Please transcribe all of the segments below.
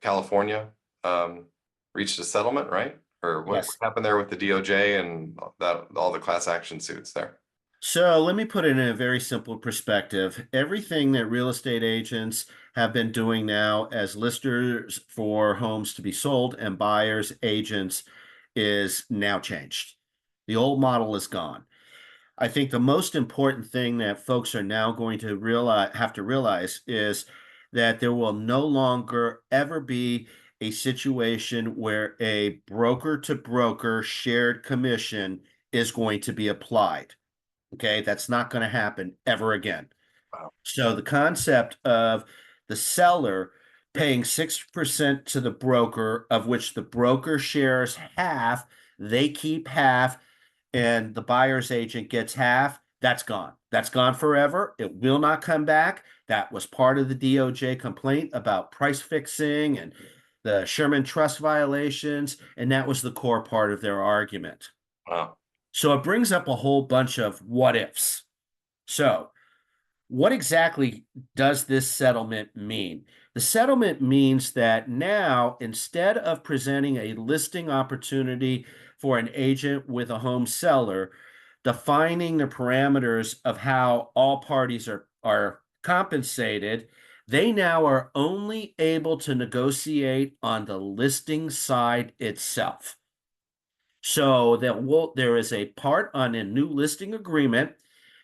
California reached a settlement, right? Or what Yes. happened there with the DOJ and that all the class action suits there? So let me put it in a very simple perspective. Everything that real estate agents have been doing now as listers for homes to be sold and buyers agents is now changed. The old model is gone. I think the most important thing that folks are now going to realize is that there will no longer ever be a situation where a broker to broker shared commission is going to be applied. Okay, that's not going to happen ever again. Wow. So the concept of the seller paying 6% to the broker, of which the broker shares half, they keep half, and the buyer's agent gets half, that's gone. That's gone forever. It will not come back. That was part of the DOJ complaint about price fixing and the Sherman Trust violations, and that was the core part of their argument. Wow. So it brings up a whole bunch of what ifs. So, what exactly does this settlement mean? The settlement means that now, instead of presenting a listing opportunity for an agent with a home seller, defining the parameters of how all parties are compensated, they now are only able to negotiate on the listing side itself. So there is a part on a new listing agreement.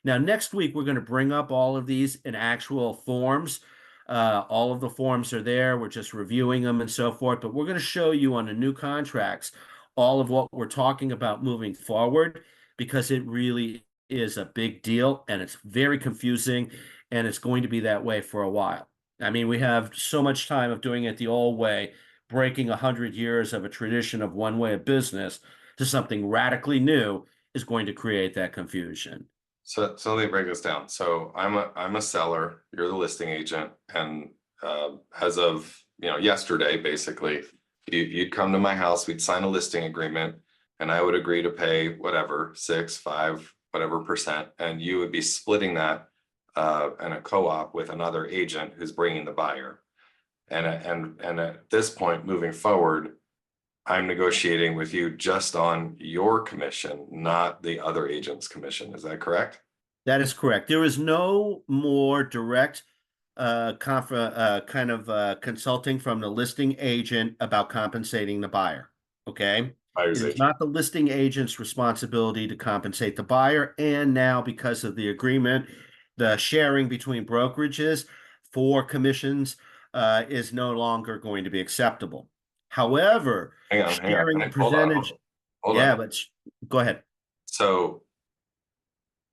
Now, next week, we're going to bring up all of these in actual forms. All of the forms are there. We're just reviewing them and so forth. But we're going to show you on the new contracts all of what we're talking about moving forward because it really is a big deal and it's very confusing and it's going to be that way for a while. I mean, we have so much time of doing it the old way, breaking 100 years of a tradition of one way of business to something radically new is going to create that confusion. So let me break this down. So I'm a seller, you're the listing agent, and as of yesterday, basically, you'd come to my house, we'd sign a listing agreement, and I would agree to pay whatever, 6, 5, whatever percent, and you would be splitting that in a co-op with another agent who's bringing the buyer. And at this point, moving forward, I'm negotiating with you just on your commission, not the other agent's commission. Is that correct? That is correct. There is no more direct kind of consulting from the listing agent about compensating the buyer. Okay. It Buyer's is agent. not the listing agent's responsibility to compensate the buyer. And now, because of the agreement, the sharing between brokerages for commissions is no longer going to be acceptable. However, Hang on. sharing a Hold on. percentage, Hold yeah, on. but go ahead. So,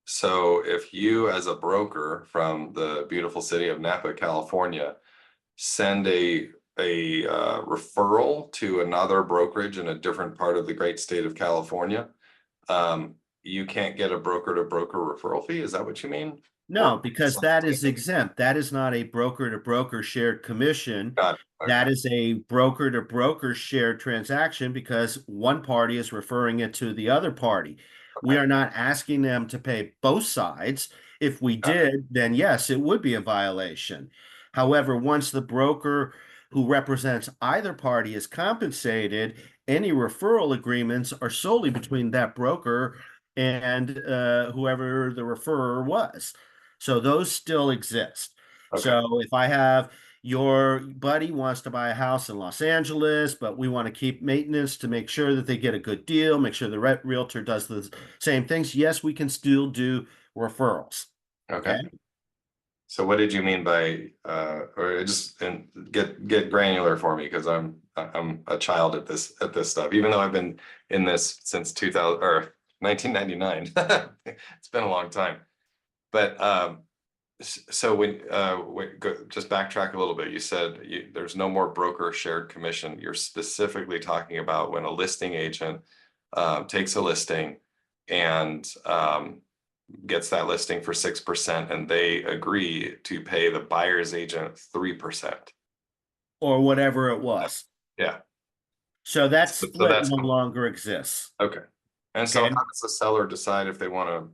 so if you as a broker from the beautiful city of Napa, California, send a referral to another brokerage in a different part of the great state of California, you can't get a broker to broker referral fee. Is that what you mean? Or No, because that is exempt. That is not a broker to broker shared commission. got it. Okay. That is a broker to broker shared transaction because one party is referring it to the other party. We Okay. are not asking them to pay both sides. If we Got it. did, then yes, it would be a violation. However, once the broker who represents either party is compensated, any referral agreements are solely between that broker and whoever the referrer was. So those still exist. Okay. So if I have your buddy wants to buy a house in Los Angeles, but we want to keep maintenance to make sure that they get a good deal, make sure the realtor does the same things. Yes, we can still do referrals. Okay. Okay. So what did you mean by or just and get granular for me because I'm a child at this stuff even though I've been in this since 2000 or 1999. It's been a long time. But so just backtrack a little bit. You said there's no more broker shared commission. You're specifically talking about when a listing agent takes a listing and gets that listing for 6% and they agree to pay the buyer's agent 3%. Or whatever it was. Yeah. So that So split that's no longer exists. okay. And so Okay. how does the seller decide if they want to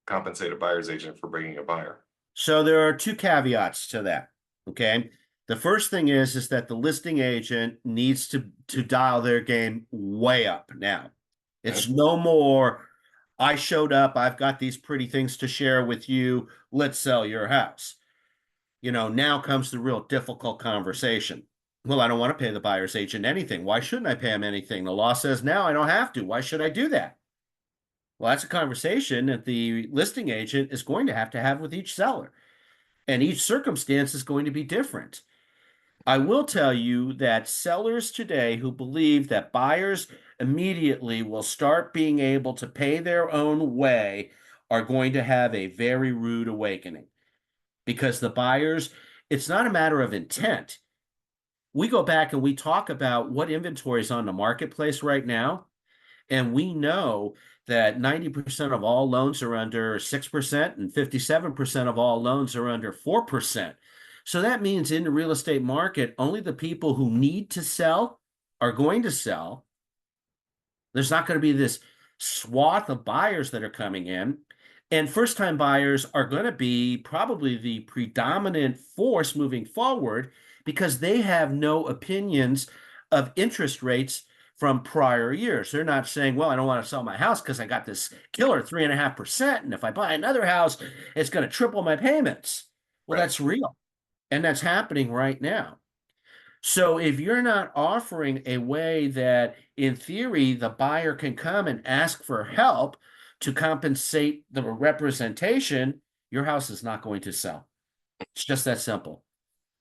compensate a buyer's agent for bringing a buyer? So there are two caveats to that. Okay. The first thing is that the listing agent needs to dial their game way up now. Okay. It's no more, I showed up, I've got these pretty things to share with you, let's sell your house. Now comes the real difficult conversation. Well, I don't want to pay the buyer's agent anything. Why shouldn't I pay him anything? The law says now I don't have to. Why should I do that? Well, that's a conversation that the listing agent is going to have with each seller, and each circumstance is going to be different. I will tell you that sellers today who believe that buyers immediately will start being able to pay their own way are going to have a very rude awakening, because the buyers, it's not a matter of intent. We go back and we talk about what inventory is on the marketplace right now, and we know that 90% of all loans are under 6% and 57% of all loans are under 4%. So that means in the real estate market, only the people who need to sell are going to sell. There's not going to be this swath of buyers that are coming in. And first time buyers are going to be probably the predominant force moving forward, because they have no opinions of interest rates from prior years. They're not saying, well, I don't want to sell my house because I got this killer 3.5%. And if I buy another house, it's going to triple my payments. Well, Right. that's real. And that's happening right now. So if you're not offering a way that, in theory, the buyer can come and ask for help to compensate the representation, your house is not going to sell. It's just that simple.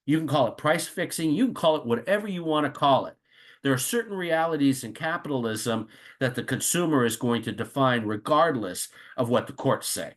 You can call it price fixing, you can call it whatever you want to call it. There are certain realities in capitalism that the consumer is going to define regardless of what the courts say.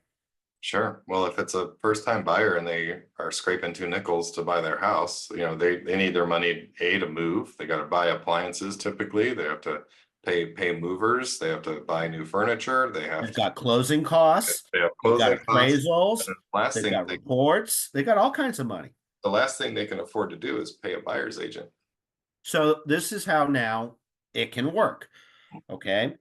Sure. Well, if it's a first time buyer and they are scraping two nickels to buy their house, they need their money to move. They got to buy appliances typically. They have to pay movers. They have to buy new furniture. They've got closing costs, they have they've got closing costs. appraisals, And the last they've thing got reports, they got all kinds of money. they can afford to do is pay a buyer's agent. So this is how now it can work. Okay.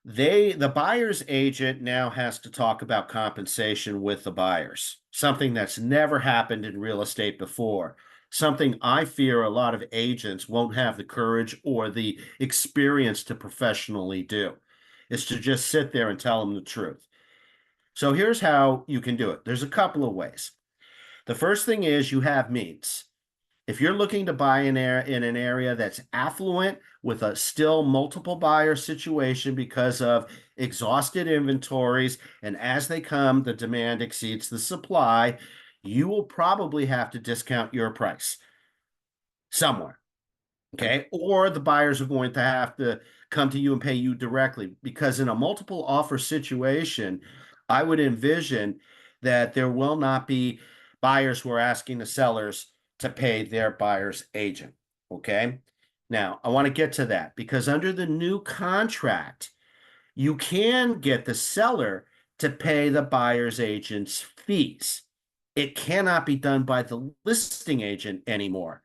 The buyer's agent now has to talk about compensation with the buyers, something that's never happened in real estate before, something I fear a lot of agents won't have the courage or the experience to professionally do, is to just sit there and tell them the truth. So here's how you can do it. There's a couple of ways. The first thing is you have means. If you're looking to buy in an area that's affluent with a still multiple buyer situation because of exhausted inventories, and as they come, the demand exceeds the supply, you will probably have to discount your price somewhere. Okay. Or the buyers are going to have to come to you and pay you directly, because in a multiple offer situation, I would envision that there will not be buyers who are asking the sellers to pay their buyer's agent. Okay. Now, I want to get to that because under the new contract, you can get the seller to pay the buyer's agent's fees. It cannot be done by the listing agent anymore.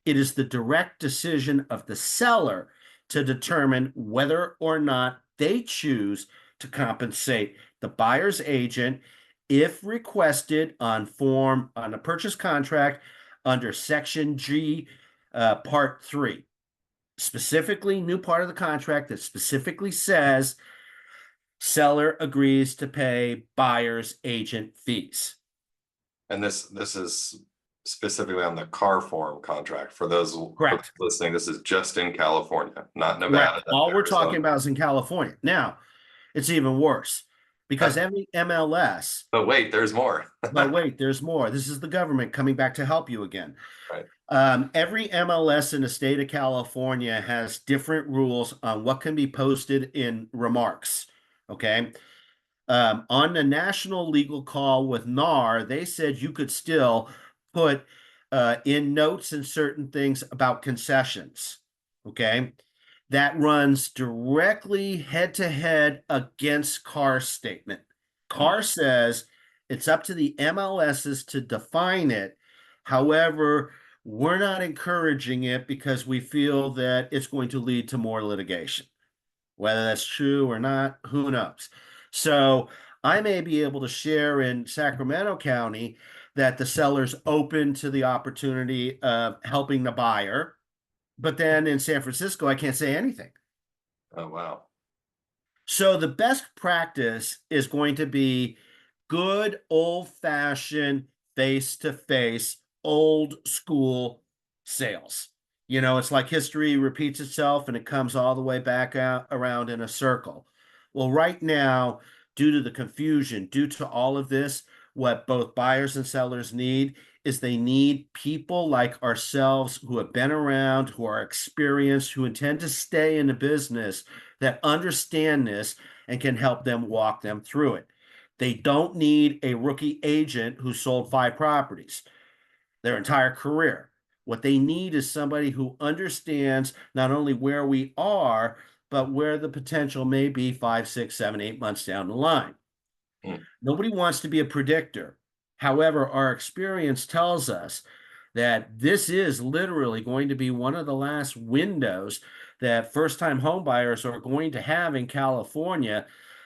It is the direct decision of the seller to determine whether or not they choose to compensate the buyer's agent if requested on a purchase contract under Section G, Part 3. Specifically, new part of the contract that specifically says seller agrees to pay buyer's agent fees. And this is specifically on the car form contract for those Correct. listening. This is just in California, not Right. Nevada. All we're Arizona. talking about is in California. Now, it's even worse because Uh, every MLS, but wait, there's more. but wait, there's more. This is the government coming back to help you again. Right. Every MLS in the state of California has different rules on what can be posted in remarks. Okay. On the national legal call with NAR, they said you could still put in notes and certain things about concessions. Okay. That runs directly head to head against Carr's statement. Carr says it's up to the MLSs to define it. However, we're not encouraging it because we feel that it's going to lead to more litigation. Whether that's true or not, who knows? So I may be able to share in Sacramento County that the seller's open to the opportunity of helping the buyer. But then in San Francisco, I can't say anything. Oh, wow. So the best practice is going to be good old-fashioned face-to-face old school sales. You know, it's like history repeats itself and it comes all the way back out around in a circle. Well, right now, due to the confusion, due to all of this, what both buyers and sellers need is they need people like ourselves who have been around, who are experienced, who intend to stay in the business, that understand this and can help them walk them through it. They don't need a rookie agent who sold 5 properties their entire career. What they need is somebody who understands not only where we are, but where the potential may be 5, 6, 7, 8 months down the line. Mm. Nobody wants to be a predictor. However, our experience tells us that this is literally going to be one of the last windows that first-time home buyers are going to have in California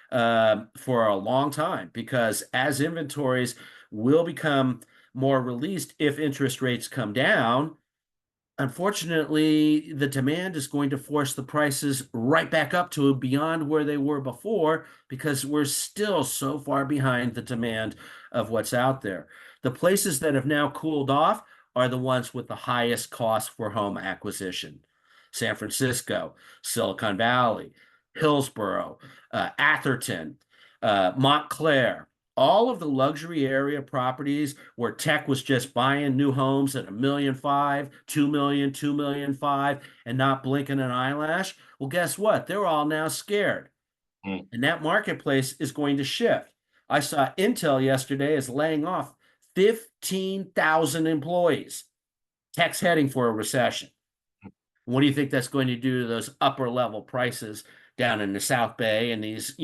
for a long time, because as inventories will become more released if interest rates come down, unfortunately, the demand is going to force the prices right back up to beyond where they were before, because we're still so far behind the demand of what's out there. The places that have now cooled off are the ones with the highest cost for home acquisition. San Francisco, Silicon Valley, Hillsborough, Atherton, Montclair, all of the luxury area properties where tech was just buying new homes at 1.5 million, 2 million, 2.5 million, and not blinking an eyelash. Well, guess what? They're all now scared. Mm. And that marketplace is going to shift. I saw Intel yesterday is laying off 15,000 employees. Tech's heading for a recession. What do you think that's going to do to those upper level prices down in the South Bay and these,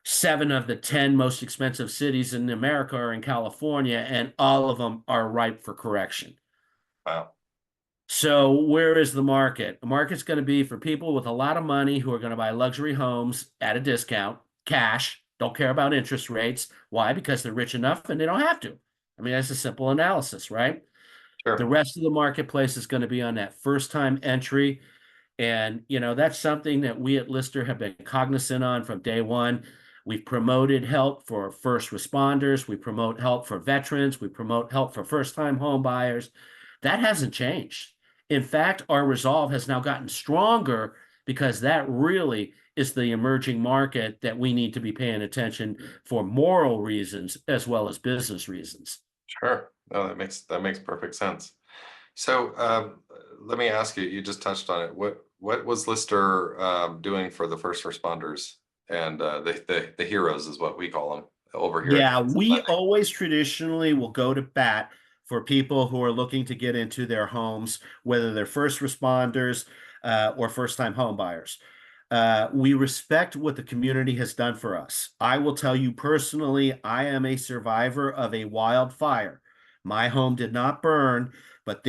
7 of the 10 most expensive cities in America are in California, and all of them are ripe for correction. Wow. So where is the market? The market's going to be for people with a lot of money who are going to buy luxury homes at a discount, cash, don't care about interest rates. Why? Because they're rich enough and they don't have to. I mean, that's a simple analysis, right? The Sure. rest of the marketplace is going to be on that first time entry. And, that's something that we at Lister have been cognizant on from day one. We've promoted help for first responders. We promote help for veterans. We promote help for first-time home buyers. That hasn't changed. In fact, our resolve has now gotten stronger because that really is the emerging market that we need to be paying attention for moral reasons as well as business reasons. Sure. No, that makes perfect sense. So let me ask you, you just touched on it. What was Lister doing for the first responders and the heroes is what we call them over here at Yeah, Asset we Lending? always traditionally will go to bat for people who are looking to get into their homes, whether they're first responders or first-time home buyers. We respect what the community has done for us. I will tell you personally, I am a survivor of a wildfire. My home did not burn, but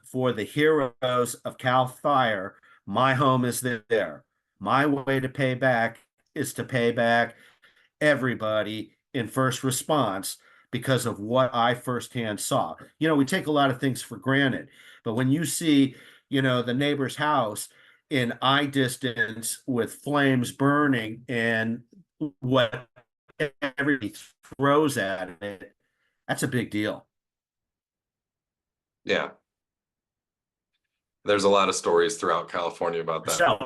for the heroes of Cal Fire, my home is there. My way to pay back is to pay back everybody in first response because of what I firsthand saw. We take a lot of things for granted, but when you see, the neighbor's house in eye distance with flames burning and what everybody throws at it, that's a big deal. Yeah, there's a lot of stories throughout California about that. So